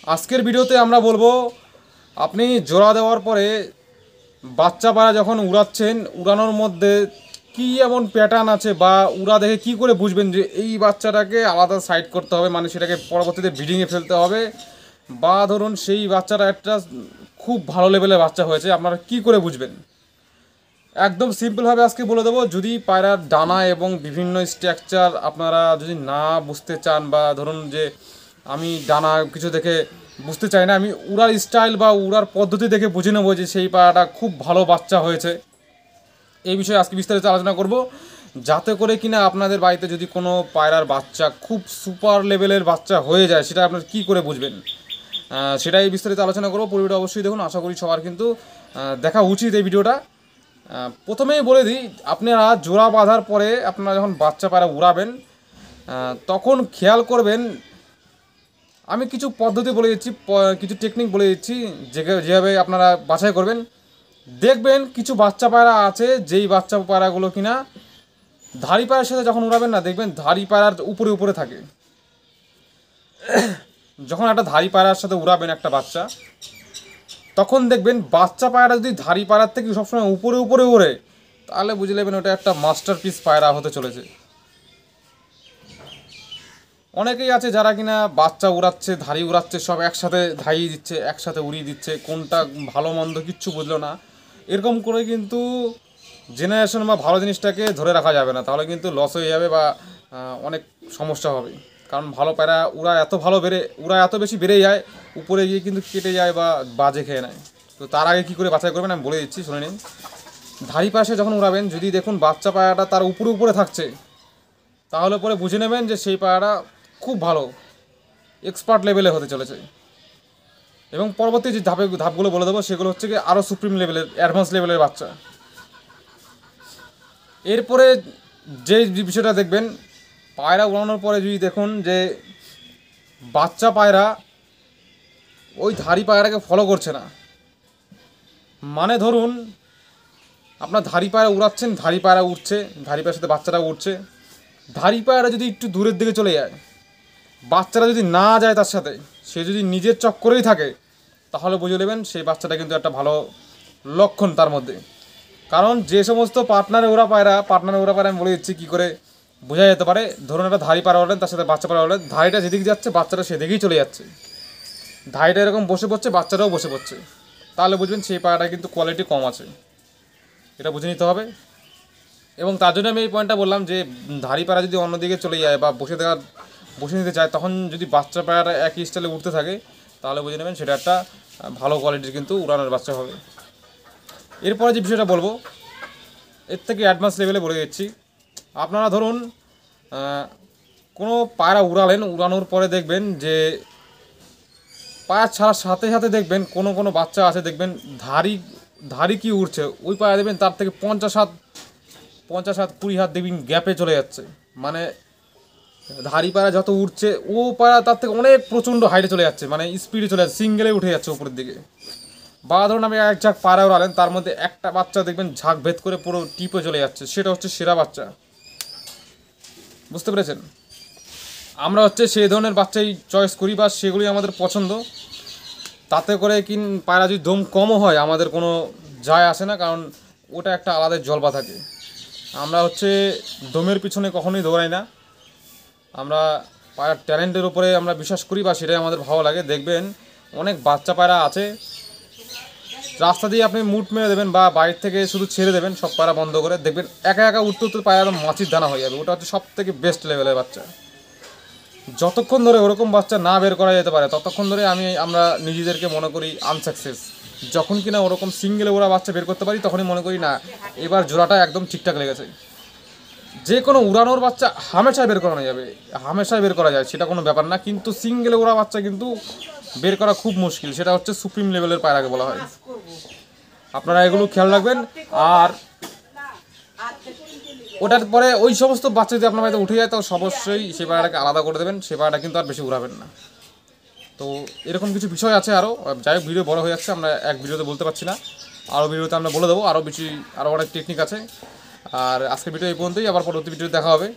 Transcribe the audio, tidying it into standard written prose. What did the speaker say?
আজকের ভিডিওতে আমরা বলবো আপনি জোড়া দেওয়ার পরে বাচ্চা পায়রা যখন উড়াচ্ছেন, উড়ানোর মধ্যে কি এমন প্যাটার্ন আছে বা উড়া দেখে কি করে বুঝবেন যে এই বাচ্চাটাকে আলাদা সাইড করতে হবে, মানে সেটাকে পরবর্তীতে ব্রিডিংয়ে ফেলতে হবে, বা ধরুন সেই বাচ্চাটা একটা খুব ভালো লেভেলের বাচ্চা হয়েছে, আপনারা কি করে বুঝবেন? একদম সিম্পলভাবে আজকে বলে দেবো। যদি পায়রার ডানা এবং বিভিন্ন স্ট্রাকচার আপনারা যদি না বুঝতে চান, বা ধরুন যে আমি ডানা কিছু দেখে বুঝতে চাই না, আমি উড়ার স্টাইল বা উড়ার পদ্ধতি দেখে বুঝে নেবো যে সেই পায়রাটা খুব ভালো বাচ্চা হয়েছে, এই বিষয়ে আজকে বিস্তারিত আলোচনা করব, যাতে করে কিনা আপনাদের বাড়িতে যদি কোনো পায়রার বাচ্চা খুব সুপার লেভেলের বাচ্চা হয়ে যায়, সেটা আপনারা কী করে বুঝবেন, সেটাই বিস্তারিত আলোচনা করব। পুরোটা অবশ্যই দেখুন, আশা করি সবার কিন্তু দেখা উচিত এই ভিডিওটা। প্রথমেই বলে দিই, আপনারা জোড়া বাঁধার পরে আপনারা যখন বাচ্চা পায়রা উড়াবেন, তখন খেয়াল করবেন, আমি কিছু পদ্ধতি বলে দিচ্ছি, কিছু টেকনিক বলে দিচ্ছি, যেভাবে আপনারা বাছাই করবেন। দেখবেন কিছু বাচ্চা পায়রা আছে, যেই বাচ্চা পায়রাগুলো কিনা ধাড়ি পায়রার সাথে যখন উড়াবেন না, দেখবেন ধাড়ি পায়রার উপরে উপরে থাকে। যখন একটা ধাড়ি পায়রার সাথে উড়াবেন একটা বাচ্চা, তখন দেখবেন বাচ্চা পায়রা যদি ধাড়ি পায়রার থেকে সবসময় উপরে উপরে ওড়ে, তাহলে বুঝে নেবেন ওটা একটা মাস্টারপিস পায়রা হতে চলেছে। অনেকেই আছে যারা কিনা বাচ্চা উড়াচ্ছে, ধাড়ি উড়াচ্ছে, সব একসাথে ধাইয়ে দিচ্ছে, একসাথে উড়িয়ে দিচ্ছে, কোনটা ভালো মন্দ কিচ্ছু বুঝলো না। এরকম করে কিন্তু জেনারেশন বা ভালো জিনিসটাকে ধরে রাখা যাবে না, তাহলে কিন্তু লস হয়ে যাবে বা অনেক সমস্যা হবে। কারণ ভালো পায়রা উড়া এত বেশি বেড়ে যায়, উপরে গিয়ে কিন্তু কেটে যায় বা বাজে খেয়ে নেয়। তো তার আগে কী করে বাছাই করবেন আমি বলে দিচ্ছি, শুনে নিন। ধাড়ি পাশে যখন উড়াবেন, যদি দেখুন বাচ্চা পায়রাটা তার উপরে উপরে থাকছে, তাহলে পরে বুঝে নেবেন যে সেই পায়রাটা খুব ভালো এক্সপার্ট লেভেলে হতে চলেছে। এবং পরবর্তী যে ধাপগুলো বলে দেবো, সেগুলো হচ্ছে কি আরও সুপ্রিম লেভেলের, অ্যাডভান্স লেভেলের বাচ্চা। এরপরে যে বিষয়টা দেখবেন, পায়রা উড়ানোর পরে যদি দেখুন যে বাচ্চা পায়রা ওই ধাড়ি পায়রাকে ফলো করছে না, মানে ধরুন আপনার ধাড়ি পায়রা উড়াচ্ছেন, ধাড়ি পায়রা উঠছে, ধাড়ি পায়রার সাথে বাচ্চাটা উঠছে, ধাড়ি পায়রা যদি একটু দূরের দিকে চলে যায়, বাচ্চারা যদি না যায় তার সাথে, সে যদি নিজের চক্করেই থাকে, তাহলে বুঝে নেবেন সেই বাচ্চাটা কিন্তু একটা ভালো লক্ষণ তার মধ্যে। কারণ যে সমস্ত পার্টনারে ওরা পায়রা আমি বলে দিচ্ছি কী করে বোঝা যেতে পারে। ধরুন একটা ধাড়ি পায়রা হলেন, তার সাথে বাচ্চা পায়রা হলেন, ধাড়িটা যেদিকে যাচ্ছে বাচ্চাটা সেদিকেই চলে যাচ্ছে, ধাড়িটা এরকম বসে পড়ছে, বাচ্চাটাও বসে পড়ছে, তাহলে বুঝবেন সেই পায়রাটা কিন্তু কোয়ালিটি কম আছে, এটা বুঝে নিতে হবে। এবং তার জন্য আমি এই পয়েন্টটা বললাম যে ধাড়ি পায়রা যদি অন্যদিকে চলে যায় বা বসে নিতে চায়, তখন যদি বাচ্চা পায়রাটা একই স্টাইলে উঠতে থাকে, তাহলে বুঝে নেবেন সেটা একটা ভালো কোয়ালিটির কিন্তু উড়ানোর বাচ্চা হবে। এরপরে যে বিষয়টা বলবো, এর থেকে অ্যাডভান্স লেভেলে বলে দিচ্ছি। আপনারা ধরুন কোনো পায়রা উড়ানোর পরে দেখবেন যে পায়রা ছাড়ার সাথে সাথে দেখবেন কোনো বাচ্চা আছে, দেখবেন ধাড়ি কি উড়ছে, ওই পায়রা দেখবেন তার থেকে 50 হাত 20 হাত দেখবেন গ্যাপে চলে যাচ্ছে, মানে ধাড়ি পায়রা যত উঠছে ও পায়রা তার থেকে অনেক প্রচণ্ড হাইটে চলে যাচ্ছে, মানে স্পিডে চলে যাচ্ছে, সিঙ্গেলে উঠে যাচ্ছে উপরের দিকে। বা ধরুন আমি এক ঝাঁক পায়রা উড়ালেন, তার মধ্যে একটা বাচ্চা দেখবেন ঝাঁক ভেদ করে পুরো টিপে চলে যাচ্ছে, সেটা হচ্ছে সেরা বাচ্চা। বুঝতে পেরেছেন? আমরা হচ্ছে সেই ধরনের বাচ্চাই চয়েস করি বা সেগুলি আমাদের পছন্দ। তাতে করে পায়রা যদি দম কমও হয় আমাদের কোনো যায় আসে না, কারণ ওটা একটা আলাদা জলবা থাকে। আমরা হচ্ছে দমের পিছনে কখনোই দৌড়াই না, আমরা পায়রার ট্যালেন্টের উপরে আমরা বিশ্বাস করি বা সেটাই আমাদের ভালো লাগে। দেখবেন অনেক বাচ্চা পায়রা আছে, রাস্তা দিয়ে আপনি মুট মেরে দেবেন বা বাইরে থেকে শুধু ছেড়ে দেবেন সব পায়রা বন্ধ করে, দেখবেন একা একা উঠতে উঠতে পায়রা একদম মাছির দানা হয়ে যাবে। ওটা হচ্ছে সব থেকে বেস্ট লেভেলের বাচ্চা। যতক্ষণ ধরে ওরকম বাচ্চা না বের করা যেতে পারে, ততক্ষণ ধরে আমরা নিজেদেরকে মনে করি আনসাকসেস। যখন কিনা ওরকম সিঙ্গেলে ওরা বাচ্চা বের করতে পারি, তখনই মনে করি না এবার জোড়াটা একদম ঠিকঠাক লেগেছে। যে কোনো উড়ানোর বাচ্চা হামেশাই বের করানো যাবে, হামেশাই বের করা যায়, সেটা কোনো ব্যাপার না। কিন্তু সিঙ্গেলে ওরা বাচ্চা কিন্তু বের করা খুব মুশকিল, সেটা হচ্ছে সুপ্রিম লেভেলের পায়রাকে বলা হয়। আপনারা এগুলো খেয়াল রাখবেন। আর ওটার পরে ওই সমস্ত বাচ্চা যদি আপনার বাড়িতে উঠে যায়, তো অবশ্যই সে পায়রাটাকে আলাদা করে দেবেন, সে পায়রাটা কিন্তু আর বেশি উড়াবেন না। তো এরকম কিছু বিষয় আছে আরও, যাই হোক ভিডিও বড় হয়ে যাচ্ছে, আমরা এক ভিডিওতে বলতে পারছি না, আরও ভিডিওতে আমরা বলে দেবো, আরও অনেক টেকনিক আছে। আর আজকের ভিডিও এই পর্যন্তই, আবার পরবর্তী ভিডিও দেখা হবে।